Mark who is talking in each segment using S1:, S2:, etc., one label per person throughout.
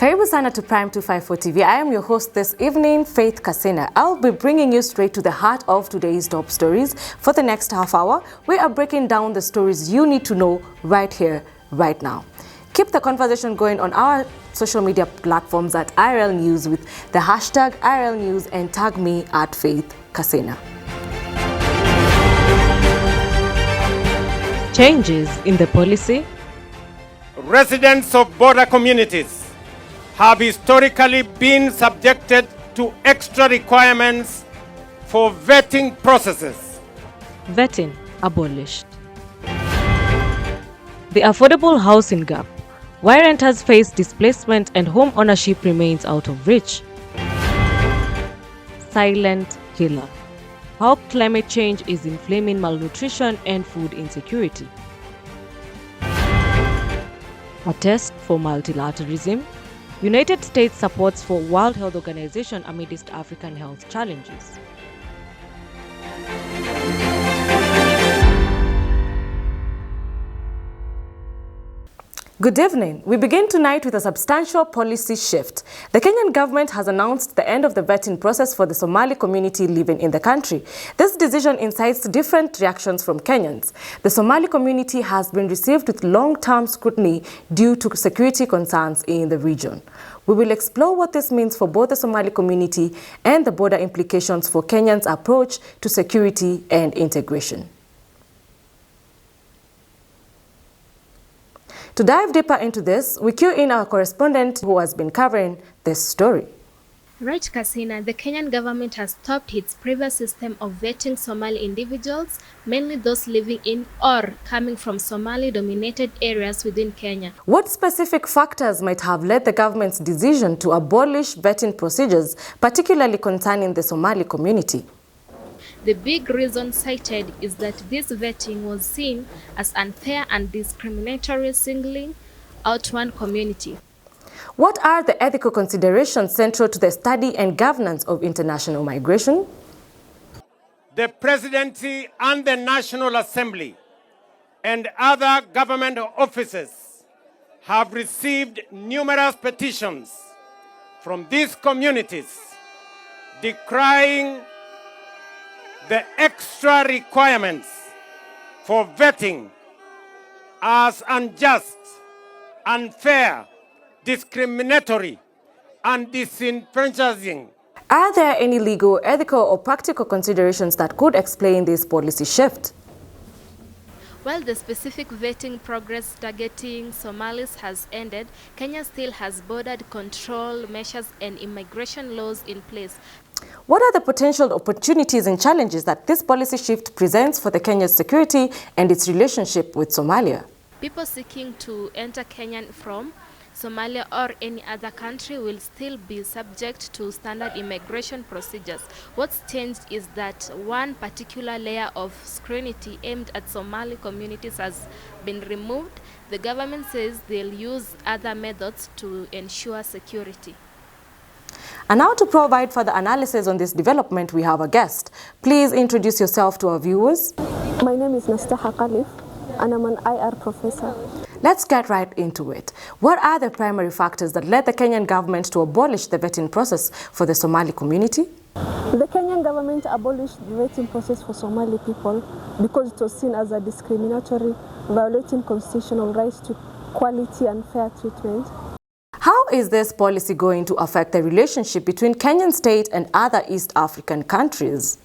S1: Karibu sana to Prime 254 TV. I am your host this evening, Faith Kasina. I'll be bringing you straight to the heart of today's top stories. For the next half hour, we are breaking down the stories you need to know right here, right now. Keep the conversation going on our social media platforms at IRL News with the hashtag IRL News and tag me at Faith Kasina.
S2: Changes in the policy.
S3: Residents of border communities have historically been subjected to extra requirements for vetting processes.
S2: Vetting abolished. The affordable housing gap. Why renters face displacement and home ownership remains out of reach. Silent killer. How climate change is inflaming malnutrition and food insecurity. A test for multilateralism. United States supports for World Health Organization amidst African health challenges.
S1: Good evening. We begin tonight with a substantial policy shift. The Kenyan government has announced the end of the vetting process for the Somali community living in the country. This decision incites different reactions from Kenyans. The Somali community has been received with long-term scrutiny due to security concerns in the region. We will explore what this means for both the Somali community and the border implications for Kenyans' approach to security and integration. To dive deeper into this, we cue in our correspondent who has been covering this story.
S4: Right, Kasina, the Kenyan government has stopped its previous system of vetting Somali individuals, mainly those living in or coming from Somali-dominated areas within Kenya.
S1: What specific factors might have led the government's decision to abolish vetting procedures, particularly concerning the Somali community?
S4: The big reason cited is that this vetting was seen as unfair and discriminatory, singling out one community.
S1: What are the ethical considerations central to the study and governance of international migration?
S3: The Presidency and the National Assembly and other government offices have received numerous petitions from these communities decrying the extra requirements for vetting as unjust, unfair, discriminatory, and disenfranchising.
S1: Are there any legal, ethical, or practical considerations that could explain this policy shift?
S4: While the specific vetting progress targeting Somalis has ended, Kenya still has border control measures and immigration laws in place.
S1: What are the potential opportunities and challenges that this policy shift presents for the Kenya's security and its relationship with Somalia?
S4: People seeking to enter Kenya from Somalia or any other country will still be subject to standard immigration procedures. What's changed is that one particular layer of scrutiny aimed at Somali communities has been removed. The government says they'll use other methods to ensure security.
S1: And now to provide further analysis on this development, we have a guest. Please introduce yourself to our viewers.
S5: My name is Nastaha Khalif, and I'm an IR professor.
S1: Let's get right into it. What are the primary factors that led the Kenyan government to abolish the vetting process for the Somali community?
S5: The Kenyan government abolished the vetting process for Somali people because it was seen as a discriminatory, violating constitutional rights to quality and fair treatment.
S1: How is this policy going to affect the relationship between Kenyan state and other East African countries?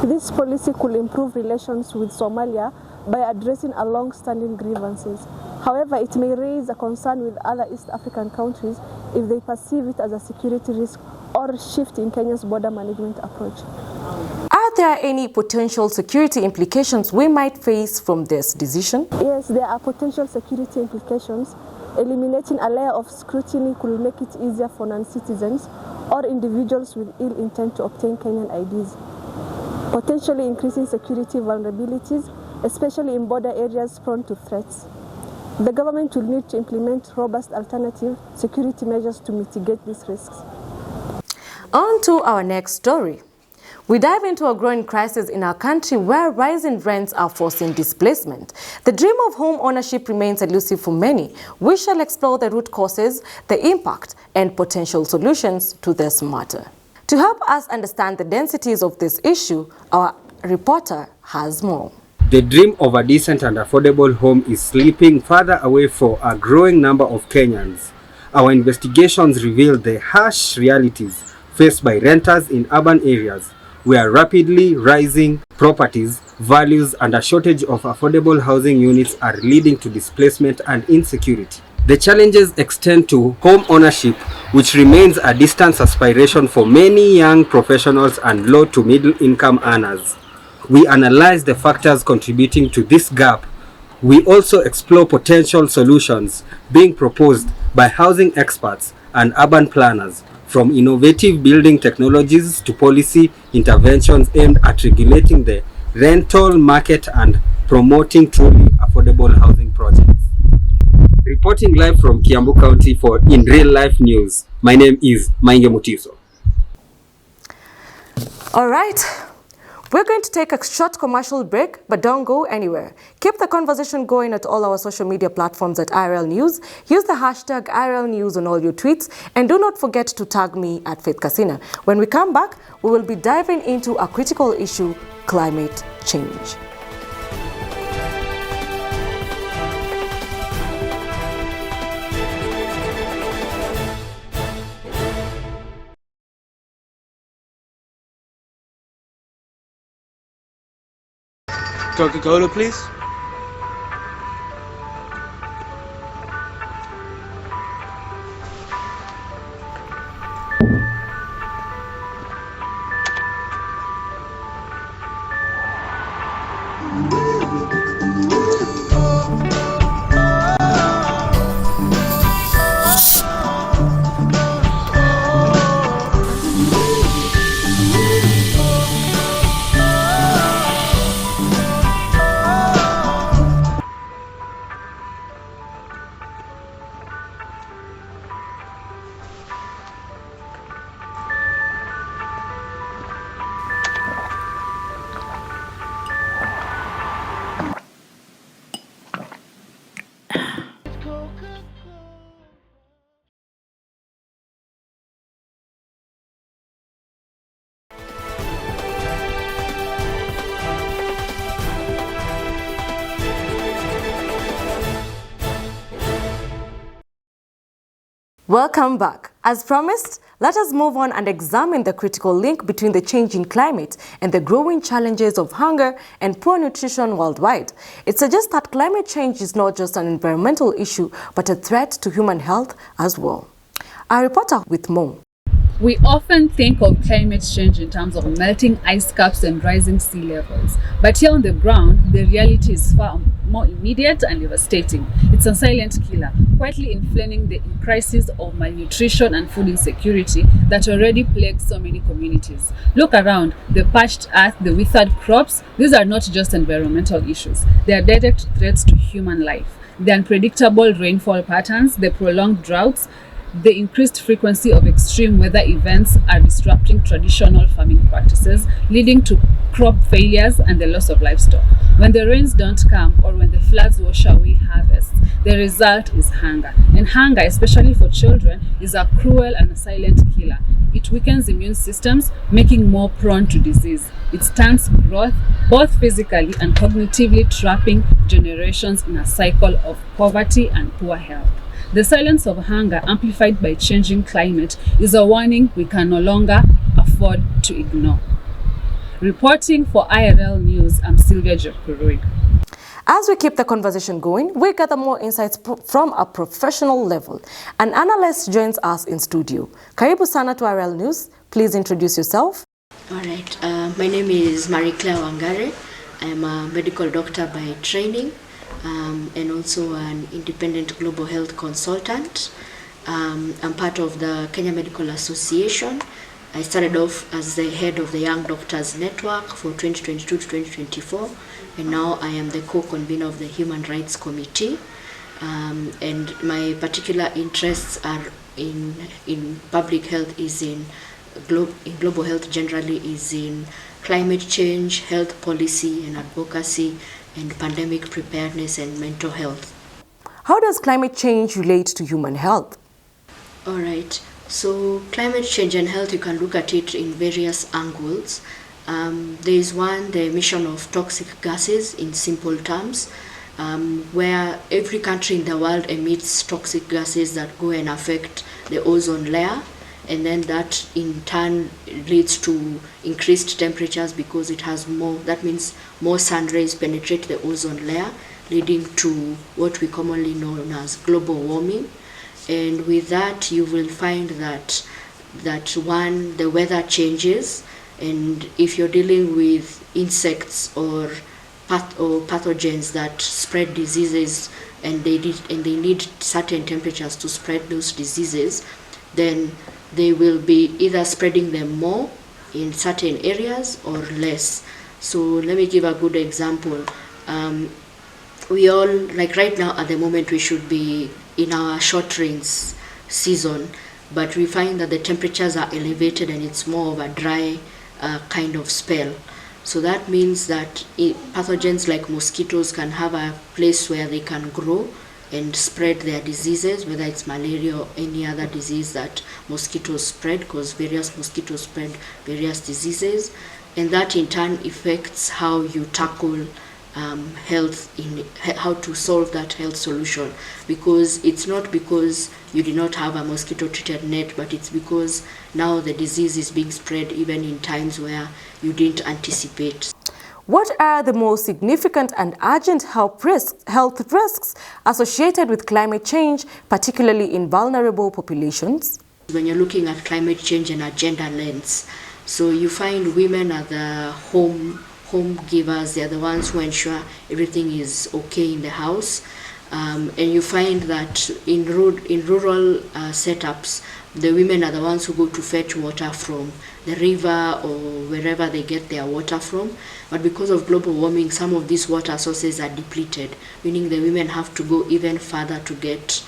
S5: This policy could improve relations with Somalia by addressing a long-standing grievances. However, it may raise a concern with other East African countries if they perceive it as a security risk or shift in Kenya's border management approach.
S1: Are there any potential security implications we might face from this decision?
S5: Yes, there are potential security implications. Eliminating a layer of scrutiny could make it easier for non-citizens or individuals with ill intent to obtain Kenyan IDs, potentially increasing security vulnerabilities, especially in border areas prone to threats. The government will need to implement robust alternative security measures to mitigate these risks.
S1: On to our next story. We dive into a growing crisis in our country where rising rents are forcing displacement. The dream of home ownership remains elusive for many. We shall explore the root causes, the impact, and potential solutions to this matter. To help us understand the densities of this issue, our reporter has more.
S6: The dream of a decent and affordable home is slipping further away for a growing number of Kenyans. Our investigations reveal the harsh realities faced by renters in urban areas, where rapidly rising properties values and a shortage of affordable housing units are leading to displacement and insecurity. The challenges extend to home ownership, which remains a distant aspiration for many young professionals and low to middle income earners. We analyze the factors contributing to this gap. We also explore potential solutions being proposed by housing experts and urban planners, from innovative building technologies to policy interventions aimed at regulating the rental market and promoting truly affordable housing projects. Reporting live from Kiambu County for In Real Life News, my name is Mainge Mutiso.
S1: All right. We're going to take a short commercial break, but don't go anywhere. Keep the conversation going at all our social media platforms at IRL News. Use the hashtag IRL News on all your tweets, and do not forget to tag me at Faith Casina. When we come back, we will be diving into a critical issue, climate change.
S7: Coca-Cola, please.
S1: Welcome back. As promised, let us move on and examine the critical link between the changing climate and the growing challenges of hunger and poor nutrition worldwide. It suggests that climate change is not just an environmental issue, but a threat to human health as well. Our reporter with more.
S8: We often think of climate change in terms of melting ice caps and rising sea levels. But here on the ground, the reality is far more immediate and devastating. It's a silent killer, quietly inflaming the crisis of malnutrition and food insecurity that already plagues so many communities. Look around, the parched earth, the withered crops, these are not just environmental issues. They are direct threats to human life. The unpredictable rainfall patterns, the prolonged droughts, the increased frequency of extreme weather events are disrupting traditional farming practices, leading to crop failures and the loss of livestock. When the rains don't come or when the floods wash away harvests, the result is hunger. And hunger, especially for children, is a cruel and a silent killer. It weakens immune systems, making more prone to disease. It stunts growth, both physically and cognitively, trapping generations in a cycle of poverty and poor health. The silence of hunger, amplified by changing climate, is a warning we can no longer afford to ignore. Reporting for IRL News, I'm Sylvia Jokurui.
S1: As we keep the conversation going, we gather more insights from a professional level. An analyst joins us in studio. Karibu sana to IRL News. Please introduce yourself.
S9: All right. My name is Marie-Claire Wangare. I'm a medical doctor by training. And also an independent global health consultant. I'm part of the Kenya Medical Association. I started off as the head of the Young Doctors Network for 2022 to 2024, and now I am the co-convener of the Human Rights Committee. And my particular interests are in public health, is in global health generally, is in climate change, health policy and advocacy, and pandemic preparedness and mental health.
S1: How does climate change relate to human health?
S9: All right. So climate change and health, you can look at it in various angles. There is one, the emission of toxic gases in simple terms, where every country in the world emits toxic gases that go and affect the ozone layer, and then that in turn leads to increased temperatures because it has more, that means more sun rays penetrate the ozone layer, leading to what we commonly know as global warming. And with that, you will find that one, the weather changes, and if you're dealing with insects or pathogens that spread diseases, and they need certain temperatures to spread those diseases, then they will be either spreading them more in certain areas or less. So let me give a good example. We all, like right now at the moment, we should be in our short rains season, but we find that the temperatures are elevated and it's more of a dry kind of spell. So that means that pathogens like mosquitoes can have a place where they can grow and spread their diseases, whether it's malaria or any other disease that mosquitoes spread, because various mosquitoes spread various diseases, and that in turn affects how you tackle health, in how to solve that health solution, because it's not because you did not have a mosquito treated net, but it's because now the disease is being spread even in times where you didn't anticipate.
S1: What are the most significant and urgent health risks associated with climate change, particularly in vulnerable populations?
S9: When you're looking at climate change in a gender lens, so you find women are the home givers, they're the ones who ensure everything is okay in the house. And you find that in rural setups, the women are the ones who go to fetch water from the river or wherever they get their water from. But because of global warming, some of these water sources are depleted, meaning the women have to go even further to get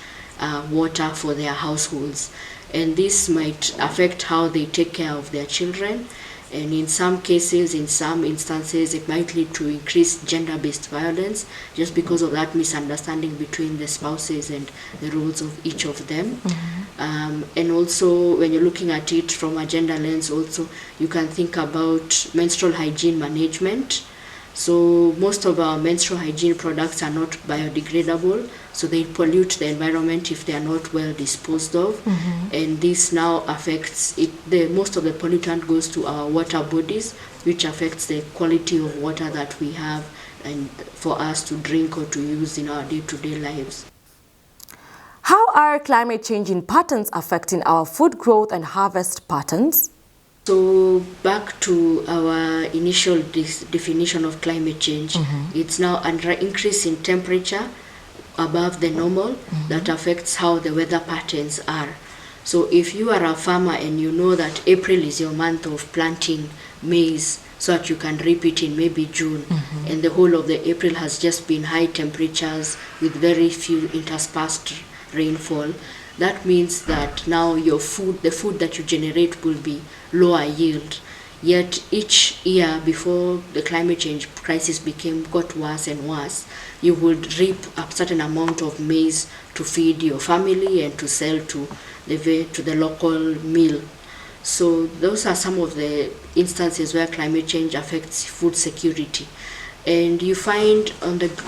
S9: water for their households. And this might affect how they take care of their children. And in some cases, in some instances, it might lead to increased gender-based violence just because of that misunderstanding between the spouses and the roles of each of them. Mm-hmm. And also, when you're looking at it from a gender lens, also, you can think about menstrual hygiene management. So most of our menstrual hygiene products are not biodegradable, so they pollute the environment if they are not well disposed of. Mm-hmm. And this now affects it. Most of the pollutant goes to our water bodies, which affects the quality of water that we have and for us to drink or to use in our day-to-day lives.
S1: How are climate changing patterns affecting our food growth and harvest patterns?
S9: So back to our initial definition of climate change, mm-hmm. It's now an increase in temperature above the normal, mm-hmm. that affects how the weather patterns are. So if you are a farmer and you know that April is your month of planting maize so that you can reap it in maybe June, mm-hmm. and the whole of the April has just been high temperatures with very few interspersed rainfall, that means that now your food, the food that you generate, will be lower yield. Yet each year before the climate change crisis got worse and worse, you would reap a certain amount of maize to feed your family and to sell to the local mill. So those are some of the instances where climate change affects food security. And you find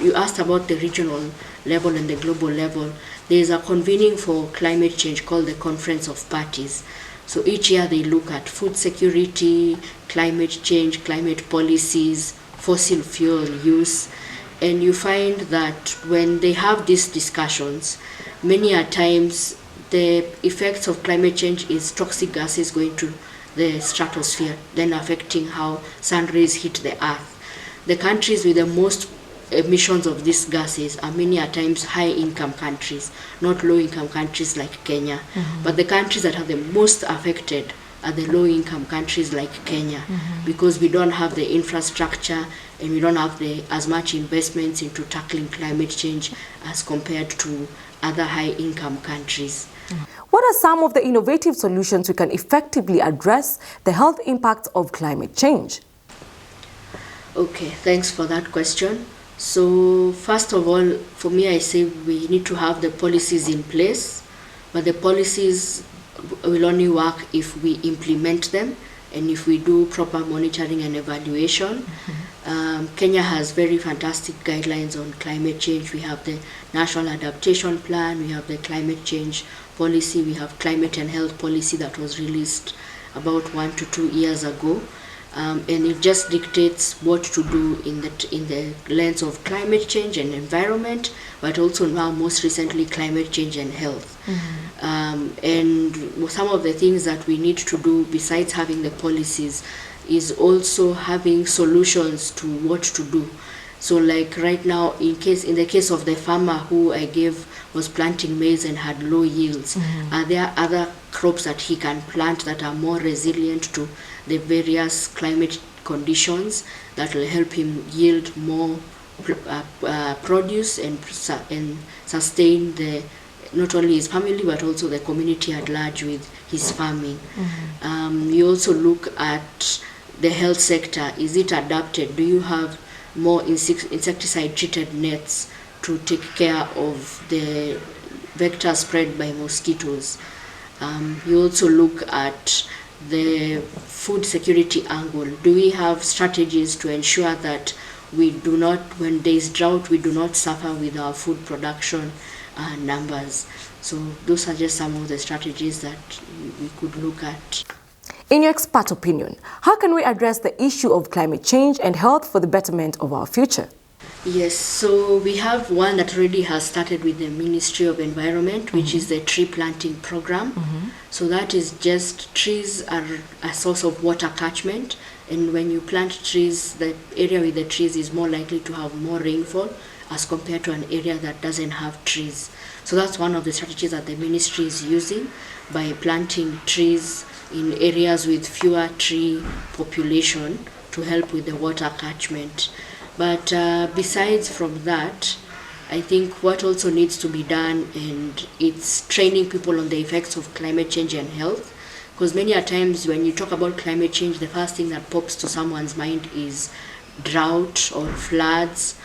S9: you asked about the regional level and the global level. There is a convening for climate change called the Conference of Parties. So each year they look at food security, climate change, climate policies, fossil fuel use. And you find that when they have these discussions, many a times the effects of climate change is toxic gases going to the stratosphere, then affecting how sun rays hit the earth. The countries with the most emissions of these gases are many a times high-income countries, not low-income countries like Kenya. But the countries that are the most affected are the low-income countries like Kenya, because we don't have the infrastructure and we don't have as much investments into tackling climate change as compared to other high-income countries.
S1: What are some of the innovative solutions we can effectively address the health impacts of climate change?
S9: Okay, thanks for that question. So first of all, for me, I say we need to have the policies in place, but the policies will only work if we implement them and if we do proper monitoring and evaluation. Kenya has very fantastic guidelines on climate change. We have the National Adaptation Plan, we have the climate change policy, we have climate and health policy that was released about 1 to 2 years ago. And it just dictates what to do in the lens of climate change and environment, but also now most recently climate change and health. And some of the things that we need to do besides having the policies is also having solutions to what to do. So like right now, in the case of the farmer who I gave was planting maize and had low yields, are there other crops that he can plant that are more resilient to the various climate conditions that will help him yield more produce and sustain not only his family but also the community at large with his farming. You also look at the health sector. Is it adapted? Do you have more insecticide treated nets to take care of the vector spread by mosquitoes? You also look at the food security angle. Do we have strategies to ensure that we do not, when there is drought, we do not suffer with our food production numbers? So those are just some of the strategies that we could look at.
S1: In your expert opinion, how can we address the issue of climate change and health for the betterment of our future?
S9: Yes, so we have one that already has started with the Ministry of Environment, which is the tree planting program. So that is just, trees are a source of water catchment, and when you plant trees, the area with the trees is more likely to have more rainfall as compared to an area that doesn't have trees. So that's one of the strategies that the ministry is using, by planting trees in areas with fewer tree population to help with the water catchment. But besides from that, I think what also needs to be done, and it's training people on the effects of climate change and health, because many a times when you talk about climate change, the first thing that pops to someone's mind is drought or floods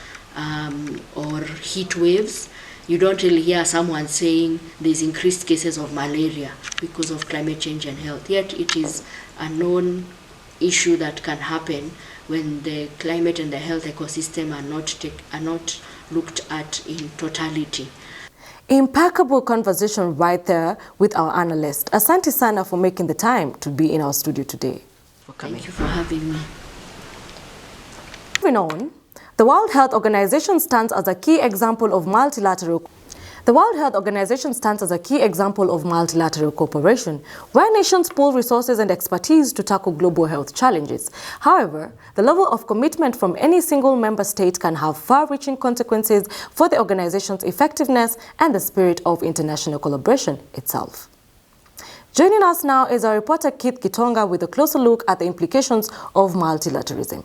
S9: or heat waves. You don't really hear someone saying there's increased cases of malaria because of climate change and health. Yet it is a known issue that can happen when the climate and the health ecosystem are not looked at in totality.
S1: Impeccable conversation right there with our analyst. Asante sana for making the time to be in our studio today.
S9: Thank you for having me.
S1: Moving on, the World Health Organization stands as a key example of multilateral cooperation, where nations pool resources and expertise to tackle global health challenges. However, the level of commitment from any single member state can have far-reaching consequences for the organization's effectiveness and the spirit of international collaboration itself. Joining us now is our reporter Keith Gitonga with a closer look at the implications of multilateralism.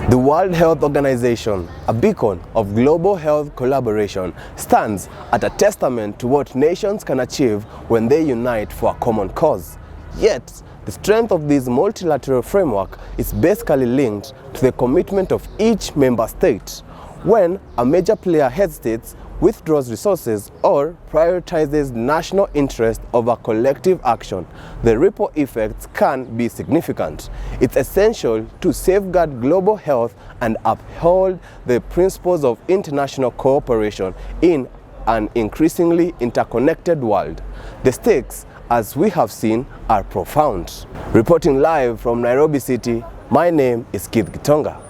S10: The World Health Organization, a beacon of global health collaboration, stands at a testament to what nations can achieve when they unite for a common cause. Yet, the strength of this multilateral framework is basically linked to the commitment of each member state. When a major player hesitates, withdraws resources, or prioritizes national interest over collective action, the ripple effects can be significant. It's essential to safeguard global health and uphold the principles of international cooperation in an increasingly interconnected world. The stakes, as we have seen, are profound. Reporting live from Nairobi City, my name is Keith Gitonga.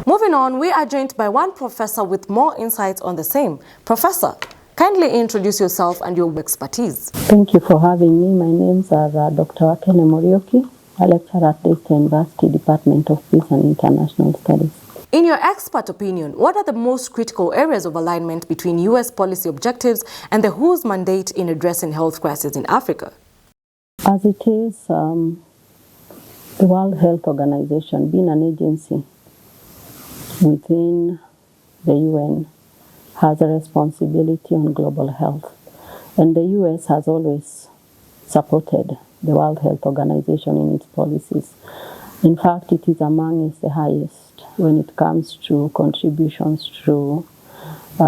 S1: Moving on, we are joined by one professor with more insights on the same. Professor, kindly introduce yourself and your expertise.
S11: Thank you for having me. My name's Dr. Wakene Morioki, a lecturer at the University Department of Peace and International Studies.
S1: In your expert opinion, what are the most critical areas of alignment between U.S. policy objectives and the WHO's mandate in addressing health crises in Africa?
S11: As it is, the World Health Organization, being an agency within the UN, has a responsibility on global health. And the US has always supported the World Health Organization in its policies. In fact, it is among the highest when it comes to contributions to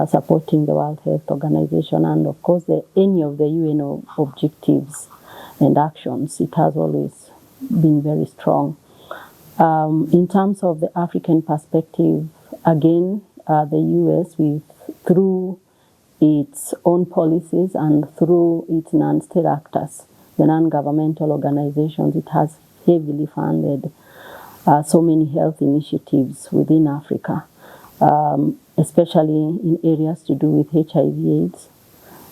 S11: supporting the World Health Organization, and of course any of the UN objectives and actions. It has always been very strong. In terms of the African perspective, again, the US, through its own policies and through its non-state actors, the non-governmental organizations, it has heavily funded so many health initiatives within Africa, especially in areas to do with HIV/AIDS.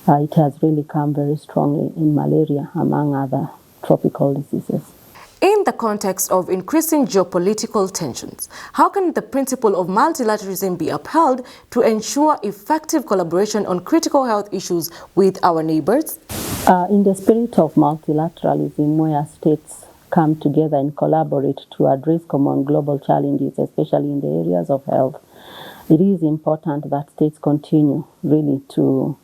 S11: It has really come very strongly in malaria, among other tropical diseases.
S1: In the context of increasing geopolitical tensions, how can the principle of multilateralism be upheld to ensure effective collaboration on critical health issues with our neighbors?
S11: In the spirit of multilateralism, where states come together and collaborate to address common global challenges, especially in the areas of health, it is important that states continue really to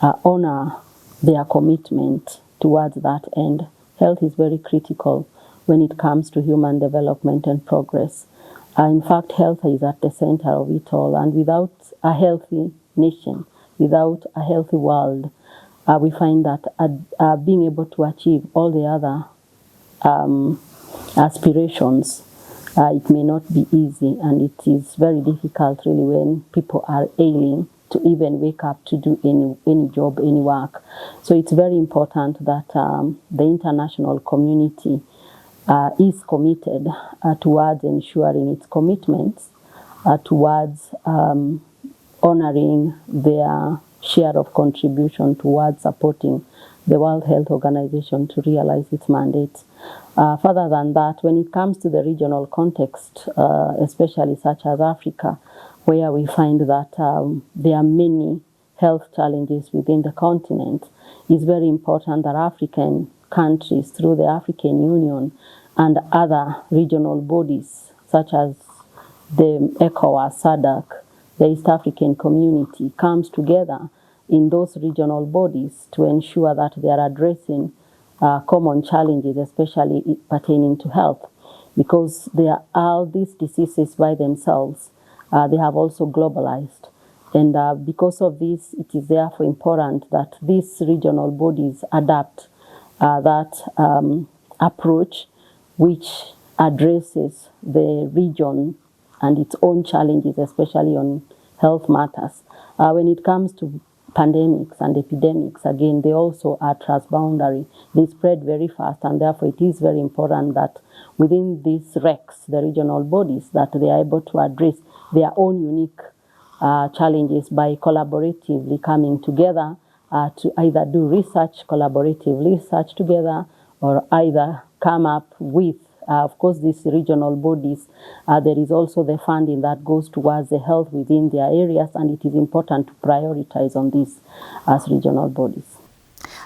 S11: honor their commitment towards that end. Health is very critical when it comes to human development and progress. In fact, health is at the center of it all, and without a healthy nation, without a healthy world, we find that being able to achieve all the other aspirations, it may not be easy, and it is very difficult really when people are ailing to even wake up to do any job, any work. So it's very important that the international community is committed towards ensuring its commitments towards honoring their share of contribution towards supporting the World Health Organization to realize its mandates. Further than that, when it comes to the regional context, especially such as Africa, where we find that there are many health challenges within the continent, it's very important that African countries, through the African Union and other regional bodies, such as the ECOWAS, SADC, the East African Community, comes together in those regional bodies to ensure that they are addressing common challenges, especially pertaining to health, because there are these diseases by themselves. They have also globalized. And because of this, it is therefore important that these regional bodies adapt that approach, which addresses the region and its own challenges, especially on health matters. When it comes to pandemics and epidemics, again, they also are transboundary. They spread very fast, and therefore it is very important that within these RECs, the regional bodies, that they are able to address their own unique challenges by collaboratively coming together to either do collaborative research together, or either come up with, of course, these regional bodies. There is also the funding that goes towards the health within their areas, and it is important to prioritize on these as regional bodies.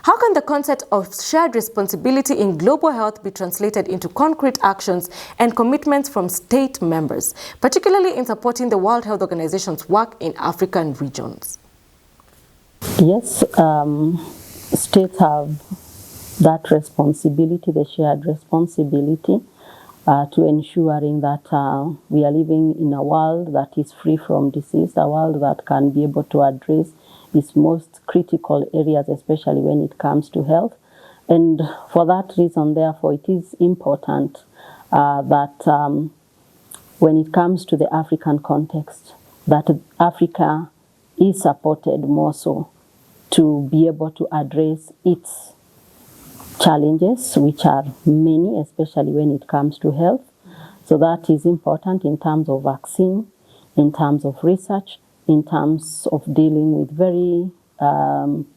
S1: How can the concept of shared responsibility in global health be translated into concrete actions and commitments from state members, particularly in supporting the World Health Organization's work in African regions?
S11: Yes, states have that responsibility, the shared responsibility, to ensuring that we are living in a world that is free from disease, a world that can be able to address its most critical areas, especially when it comes to health. And for that reason, therefore, it is important that when it comes to the African context, that Africa is supported more so to be able to address its challenges, which are many, especially when it comes to health. So that is important in terms of vaccine, in terms of research, in terms of dealing with very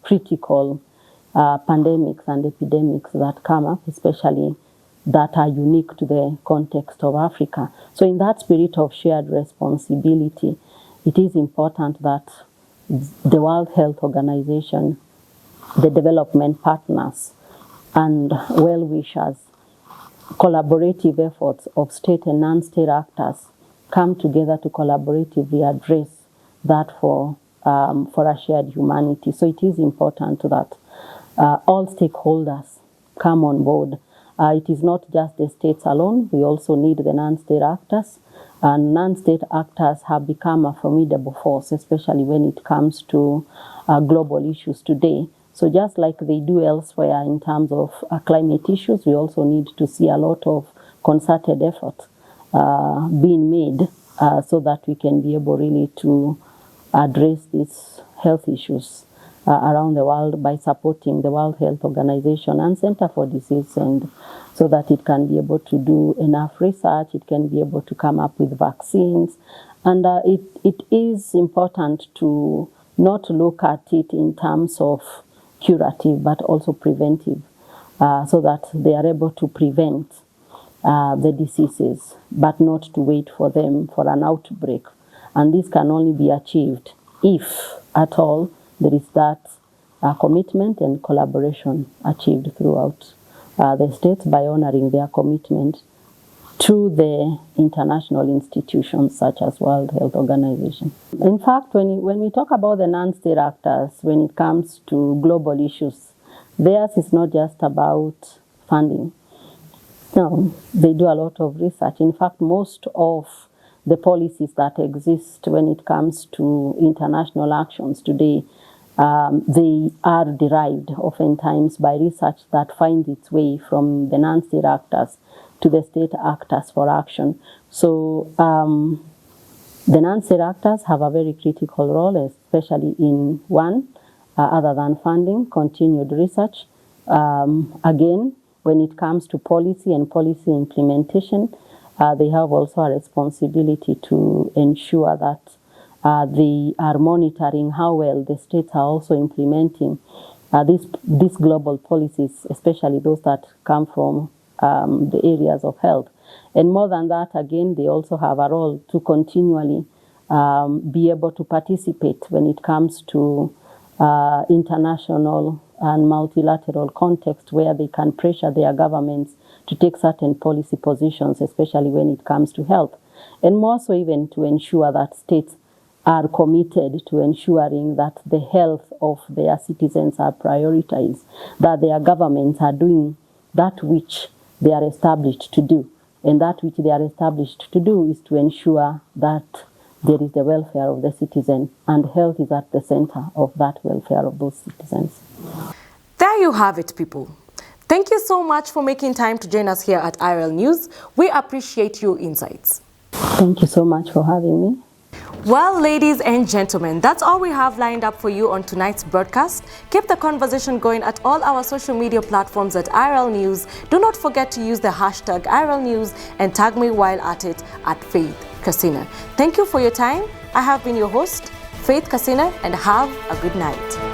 S11: critical pandemics and epidemics that come up, especially that are unique to the context of Africa. So in that spirit of shared responsibility, it is important that the World Health Organization, the development partners, and well-wishers, collaborative efforts of state and non-state actors come together to collaboratively address that for a shared humanity. So it is important that all stakeholders come on board. It is not just the states alone. We also need the non-state actors. And non-state actors have become a formidable force, especially when it comes to global issues today. So just like they do elsewhere in terms of climate issues, we also need to see a lot of concerted effort being made so that we can be able really to address these health issues around the world by supporting the World Health Organization and Center for Disease, and so that it can be able to do enough research, it can be able to come up with vaccines. And it is important to not look at it in terms of curative, but also preventive, so that they are able to prevent the diseases, but not to wait for them for an outbreak. And this can only be achieved if, at all, there is that commitment and collaboration achieved throughout the states by honoring their commitment to the international institutions such as World Health Organization. In fact, when we talk about the non-state actors, when it comes to global issues, theirs is not just about funding. No, they do a lot of research. In fact, most of the policies that exist when it comes to international actions today, they are derived oftentimes by research that finds its way from the non-state actors to the state actors for action. So the non-state actors have a very critical role, especially in one, other than funding, continued research. Again, when it comes to policy and policy implementation, they have also a responsibility to ensure that they are monitoring how well the states are also implementing these global policies, especially those that come from the areas of health. And more than that, again, they also have a role to continually be able to participate when it comes to international and multilateral context where they can pressure their governments to take certain policy positions, especially when it comes to health. And more so even to ensure that states are committed to ensuring that the health of their citizens are prioritized, that their governments are doing that which they are established to do. And that which they are established to do is to ensure that there is the welfare of the citizen, and health is at the center of that welfare of those citizens.
S1: There you have it, people. Thank you so much for making time to join us here at IRL News. We appreciate your insights.
S11: Thank you so much for having me.
S1: Well, ladies and gentlemen, that's all we have lined up for you on tonight's broadcast. Keep the conversation going at all our social media platforms at IRL News. Do not forget to use the hashtag IRL News and tag me while at it at Faith Kasina. Thank you for your time. I have been your host, Faith Kasina, and have a good night.